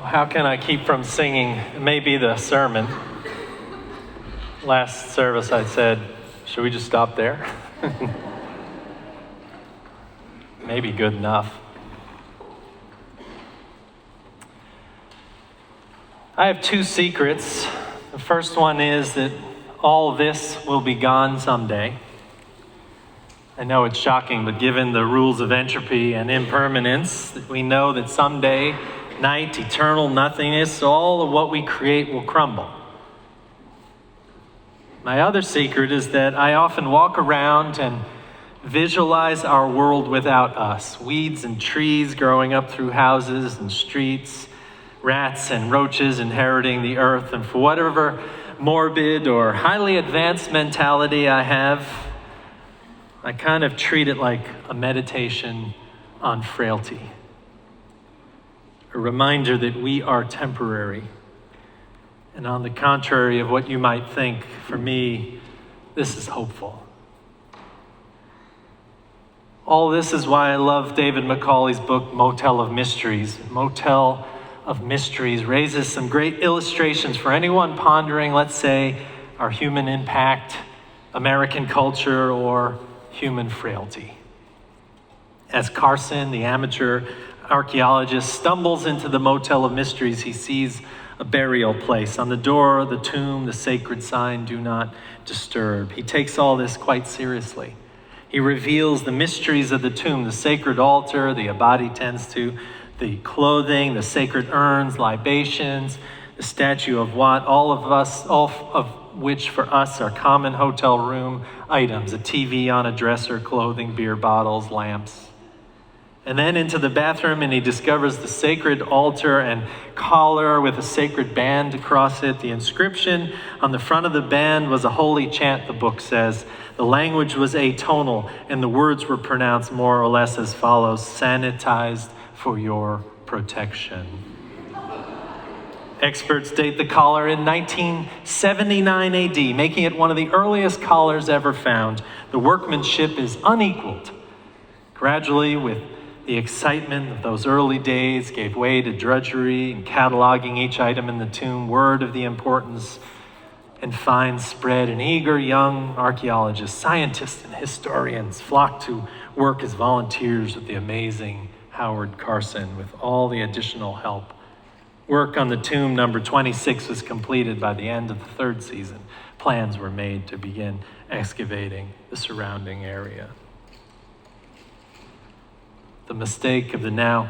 How can I keep from singing? It may be the sermon. Last service I said, should we just stop there? Maybe good enough. I have two secrets. The first one is that all this will be gone someday. I know it's shocking, but given the rules of entropy and impermanence, we know that someday, night, eternal nothingness, all of what we create will crumble. My other secret is that I often walk around and visualize our world without us. Weeds and trees growing up through houses and streets, rats and roaches inheriting the earth, and for whatever morbid or highly advanced mentality I have, I kind of treat it like a meditation on frailty. A reminder that we are temporary. And on the contrary of what you might think, for me, this is hopeful. All this is why I love David Macaulay's book, Motel of Mysteries. Motel of Mysteries raises some great illustrations for anyone pondering, let's say, our human impact, American culture, or human frailty. As Carson, the amateur archaeologist, stumbles into the Motel of Mysteries, he sees a burial place. On the door of the tomb, the sacred sign, "Do not disturb." He takes all this quite seriously. He reveals the mysteries of the tomb, the sacred altar, the abati tends to, the clothing, the sacred urns, libations, the statue of Wat, all of which for us are common hotel room items, a TV on a dresser, clothing, beer bottles, lamps. And then into the bathroom, and he discovers the sacred altar and collar with a sacred band across it. The inscription on the front of the band was a holy chant, the book says. The language was atonal, and the words were pronounced more or less as follows: sanitized for your protection. Experts date the collar in 1979 AD, making it one of the earliest collars ever found. The workmanship is unequaled. Gradually, with the excitement of those early days, gave way to drudgery and cataloging each item in the tomb, word of the importance and find spread, and eager young archaeologists, scientists, and historians flocked to work as volunteers with the amazing Howard Carson with all the additional help. Work on the tomb number 26 was completed by the end of the third season. Plans were made to begin excavating the surrounding area. The mistake of the now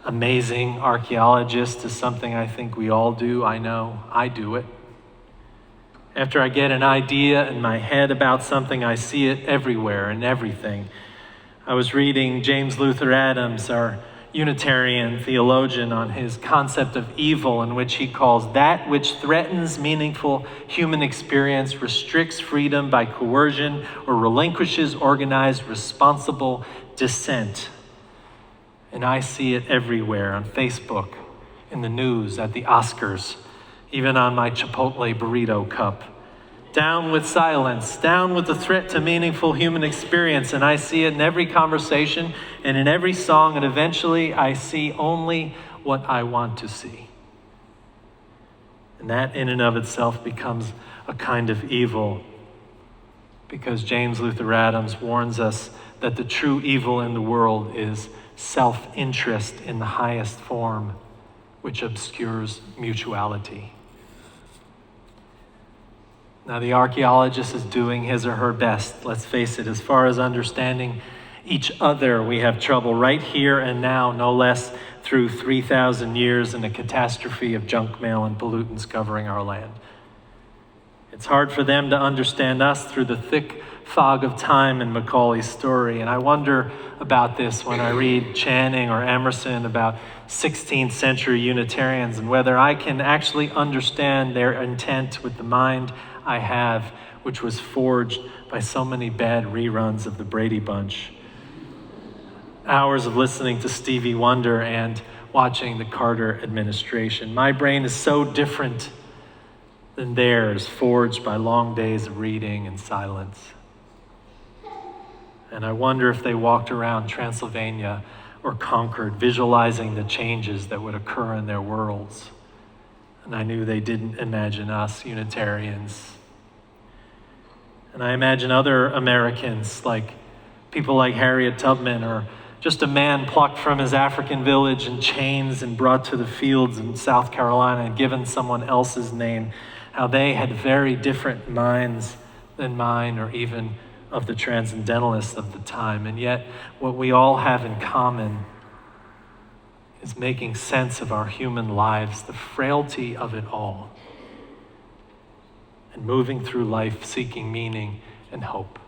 amazing archaeologist is something I think we all do. I know I do it. After I get an idea in my head about something, I see it everywhere and everything. I was reading James Luther Adams, our Unitarian theologian, on his concept of evil, in which he calls that which threatens meaningful human experience, restricts freedom by coercion, or relinquishes organized, responsible dissent. And I see it everywhere, on Facebook, in the news, at the Oscars, even on my Chipotle burrito cup. Down with silence, down with the threat to meaningful human experience. And I see it in every conversation and in every song, and eventually I see only what I want to see. And that in and of itself becomes a kind of evil, because James Luther Adams warns us that the true evil in the world is self-interest in the highest form, which obscures mutuality. Now, the archaeologist is doing his or her best. Let's face it, as far as understanding each other, we have trouble right here and now, no less through 3,000 years in a catastrophe of junk mail and pollutants covering our land. It's hard for them to understand us through the thick fog of time in Macaulay's story. And I wonder about this when I read Channing or Emerson about 16th century Unitarians, and whether I can actually understand their intent with the mind I have, which was forged by so many bad reruns of the Brady Bunch. Hours of listening to Stevie Wonder and watching the Carter administration. My brain is so different than theirs, forged by long days of reading and silence. And I wonder if they walked around Transylvania or conquered, visualizing the changes that would occur in their worlds. And I knew they didn't imagine us, Unitarians. And I imagine other Americans, like people like Harriet Tubman, or just a man plucked from his African village in chains and brought to the fields in South Carolina and given someone else's name, how they had very different minds than mine or even of the transcendentalists of the time. And yet, what we all have in common is making sense of our human lives, the frailty of it all, and moving through life seeking meaning and hope.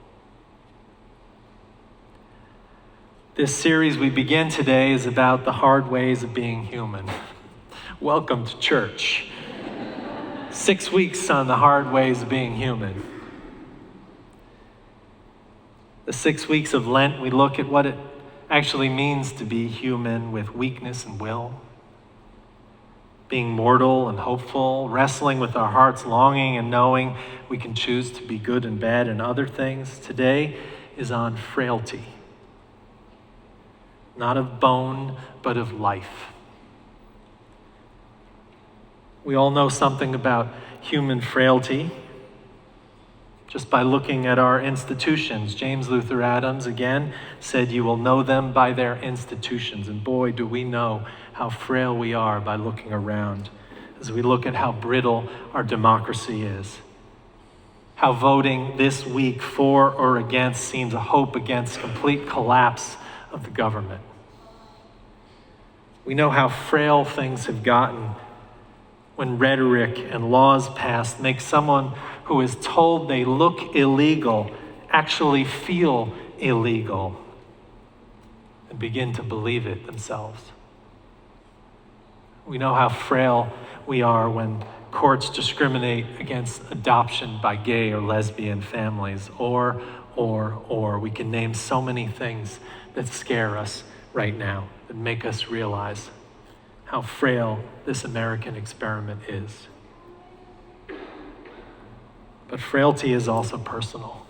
This series we begin today is about the hard ways of being human. Welcome to church. 6 weeks on the hard ways of being human. The 6 weeks of Lent, we look at what it actually means to be human with weakness and will, being mortal and hopeful, wrestling with our hearts, longing and knowing we can choose to be good and bad and other things. Today is on frailty. Not of bone, but of life. We all know something about human frailty just by looking at our institutions. James Luther Adams, again, said, "You will know them by their institutions." And boy, do we know how frail we are by looking around, as we look at how brittle our democracy is. How voting this week for or against seems a hope against complete collapse of the government. We know how frail things have gotten when rhetoric and laws passed make someone who is told they look illegal actually feel illegal and begin to believe it themselves. We know how frail we are when courts discriminate against adoption by gay or lesbian families, or. We can name so many things that scare us right now, that make us realize how frail this American experiment is. But frailty is also personal.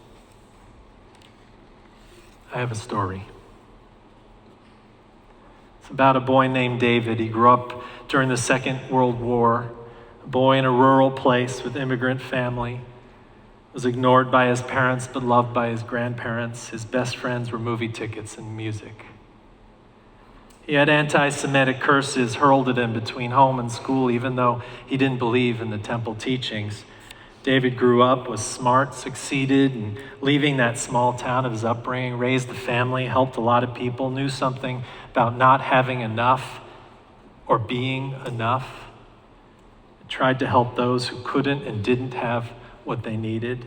I have a story. It's about a boy named David. He grew up during the Second World War, a boy in a rural place with immigrant family, was ignored by his parents but loved by his grandparents. His best friends were movie tickets and music. He had anti-Semitic curses hurled at him between home and school, even though he didn't believe in the temple teachings. David grew up, was smart, succeeded, and leaving that small town of his upbringing, raised a family, helped a lot of people, knew something about not having enough or being enough. Tried to help those who couldn't and didn't have what they needed.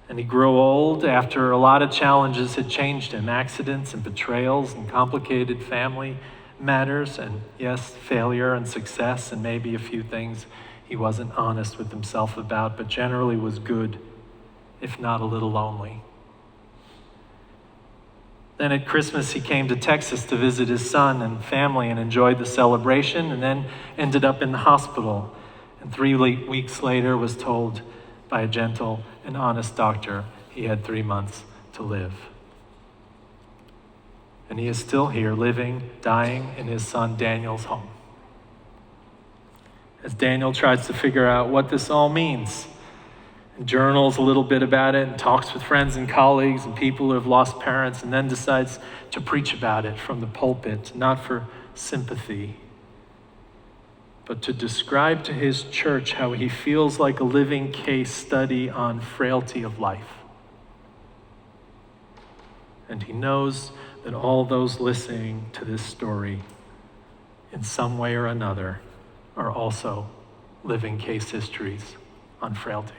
And he grew old after a lot of challenges had changed him, accidents and betrayals and complicated family matters, and yes, failure and success, and maybe a few things he wasn't honest with himself about, but generally was good, if not a little lonely. Then at Christmas, he came to Texas to visit his son and family and enjoyed the celebration, and then ended up in the hospital. And 3 weeks later was told by a gentle and honest doctor he had 3 months to live. And he is still here, living, dying in his son Daniel's home. As Daniel tries to figure out what this all means, and journals a little bit about it, and talks with friends and colleagues and people who have lost parents, and then decides to preach about it from the pulpit, not for sympathy, but to describe to his church how he feels like a living case study on frailty of life. And he knows that all those listening to this story, in some way or another, are also living case histories on frailty.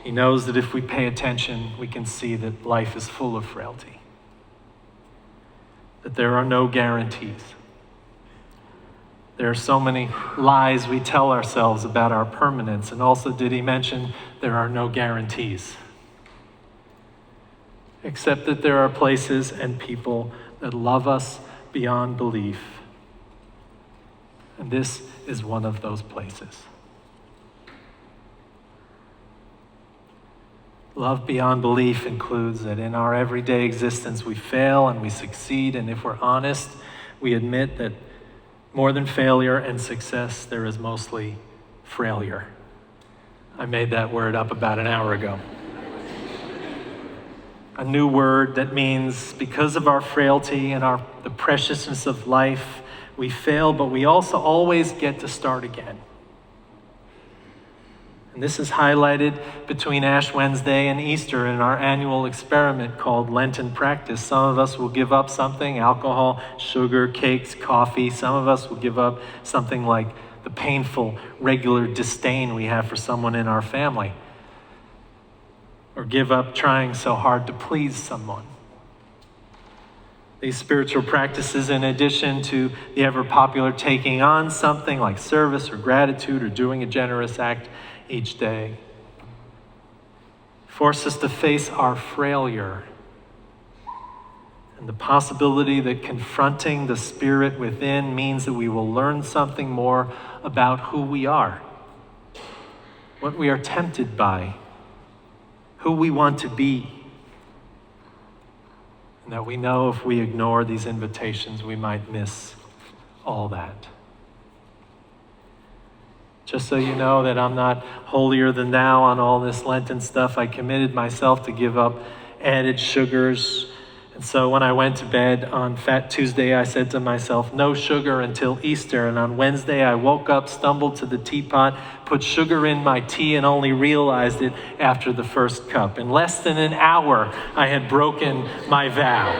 He knows that if we pay attention, we can see that life is full of frailty, that there are no guarantees. There are so many lies we tell ourselves about our permanence. And also, did he mention there are no guarantees? Except that there are places and people that love us beyond belief. And this is one of those places. Love beyond belief includes that in our everyday existence we fail and we succeed, and if we're honest, we admit that more than failure and success, there is mostly frailure. I made that word up about an hour ago. A new word that means because of our frailty and the preciousness of life, we fail, but we also always get to start again. And this is highlighted between Ash Wednesday and Easter in our annual experiment called Lenten practice. Some of us will give up something, alcohol, sugar, cakes, coffee. Some of us will give up something like the painful, regular disdain we have for someone in our family. Or give up trying so hard to please someone. These spiritual practices, in addition to the ever popular taking on something like service or gratitude or doing a generous act each day, force us to face our failure and the possibility that confronting the spirit within means that we will learn something more about who we are, what we are tempted by, who we want to be, and that we know if we ignore these invitations, we might miss all that. Just so you know that I'm not holier than thou on all this Lenten stuff, I committed myself to give up added sugars. And so when I went to bed on Fat Tuesday, I said to myself, no sugar until Easter. And on Wednesday, I woke up, stumbled to the teapot, put sugar in my tea, and only realized it after the first cup. In less than an hour, I had broken my vow.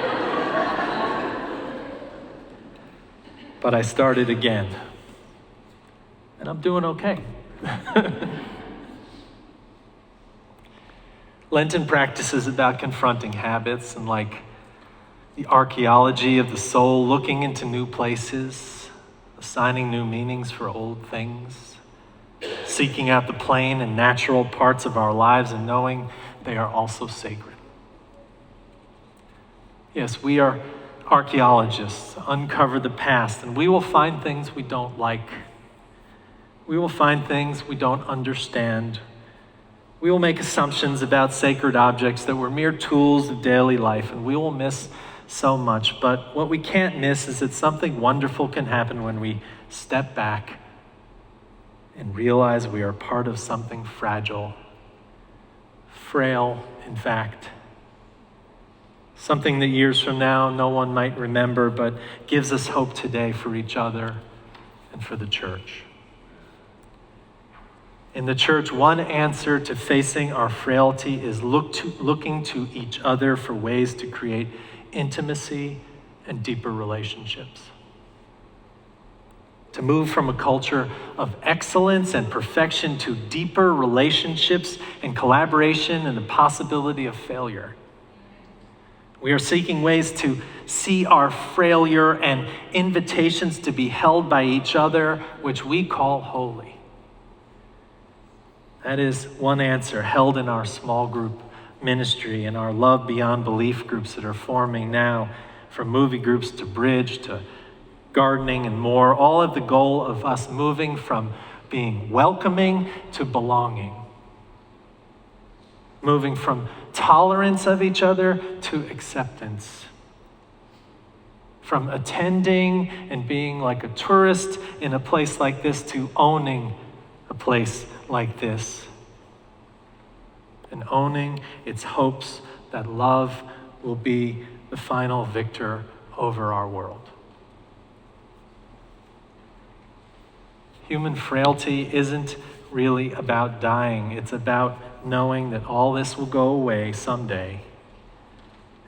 But I started again. And I'm doing okay. Lenten practice is about confronting habits and like the archaeology of the soul, looking into new places, assigning new meanings for old things, seeking out the plain and natural parts of our lives and knowing they are also sacred. Yes, we are archaeologists, uncover the past, and we will find things we don't like. We will find things we don't understand. We will make assumptions about sacred objects that were mere tools of daily life, and we will miss so much. But what we can't miss is that something wonderful can happen when we step back and realize we are part of something fragile, frail, in fact. Something that years from now no one might remember, but gives us hope today for each other and for the church. In the church, one answer to facing our frailty is looking to each other for ways to create intimacy and deeper relationships. To move from a culture of excellence and perfection to deeper relationships and collaboration and the possibility of failure. We are seeking ways to see our failure and invitations to be held by each other, which we call holy. That is one answer held in our small group ministry and our Love Beyond Belief groups that are forming now, from movie groups to bridge to gardening and more, all of the goal of us moving from being welcoming to belonging. Moving from tolerance of each other to acceptance. From attending and being like a tourist in a place like this to owning a place like this. And owning its hopes that love will be the final victor over our world. Human frailty isn't really about dying. It's about knowing that all this will go away someday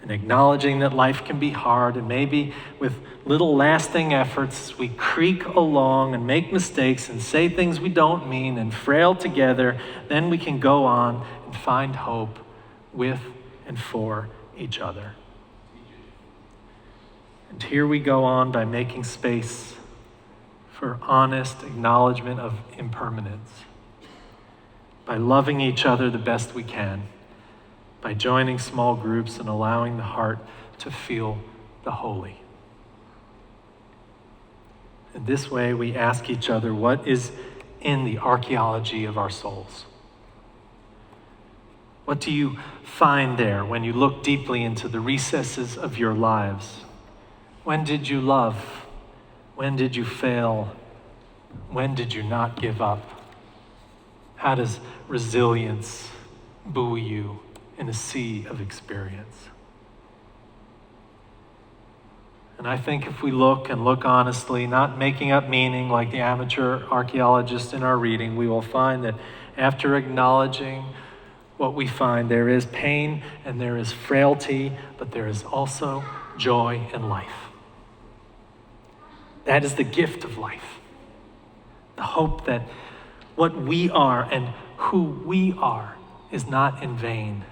and acknowledging that life can be hard, and maybe with little lasting efforts, we creak along and make mistakes and say things we don't mean and frail together, then we can go on and find hope with and for each other. And here we go on by making space for honest acknowledgement of impermanence, by loving each other the best we can, by joining small groups and allowing the heart to feel the holy. In this way, we ask each other what is in the archaeology of our souls. What do you find there when you look deeply into the recesses of your lives? When did you love? When did you fail? When did you not give up? How does resilience buoy you in a sea of experience? And I think if we look and look honestly, not making up meaning like the amateur archaeologist in our reading, we will find that after acknowledging what we find, there is pain and there is frailty, but there is also joy and life. That is the gift of life. The hope that what we are and who we are is not in vain.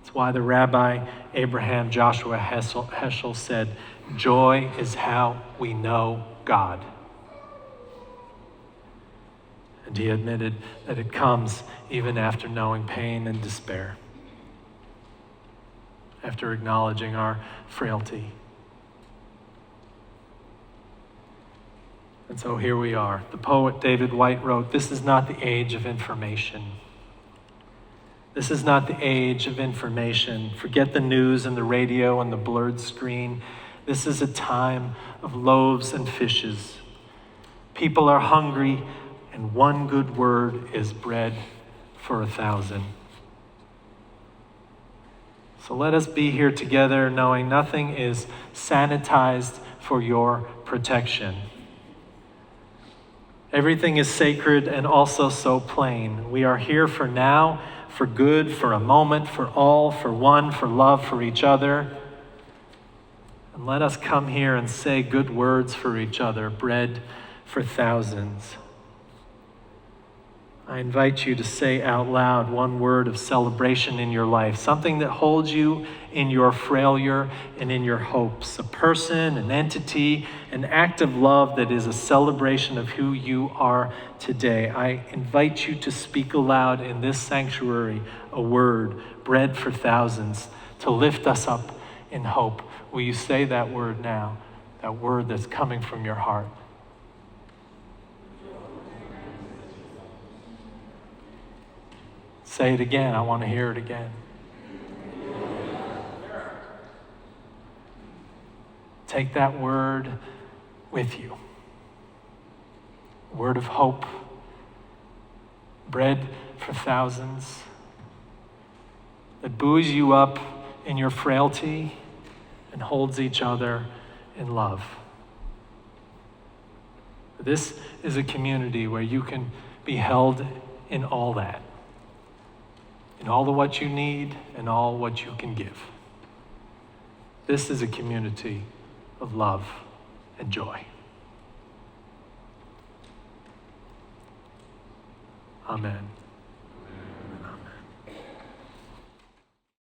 It's why the Rabbi Abraham Joshua Heschel said, "Joy is how we know God." And he admitted that it comes even after knowing pain and despair, after acknowledging our frailty. And so here we are. The poet David White wrote, "This is not the age of information. This is not the age of information. Forget the news and the radio and the blurred screen. This is a time of loaves and fishes. People are hungry, and one good word is bread for 1,000. So let us be here together knowing nothing is sanitized for your protection. Everything is sacred and also so plain. We are here for now, for good, for a moment, for all, for one, for love, for each other. And let us come here and say good words for each other, bread for thousands." I invite you to say out loud one word of celebration in your life, something that holds you in your failure and in your hopes, a person, an entity, an act of love that is a celebration of who you are today. I invite you to speak aloud in this sanctuary a word, bread for thousands, to lift us up in hope. Will you say that word now, that word that's coming from your heart? Say it again. I want to hear it again. Take that word with you. Word of hope, bread for thousands, that buoys you up in your frailty and holds each other in love. This is a community where you can be held in all that, in all of what you need and all what you can give. This is a community of love and joy. Amen.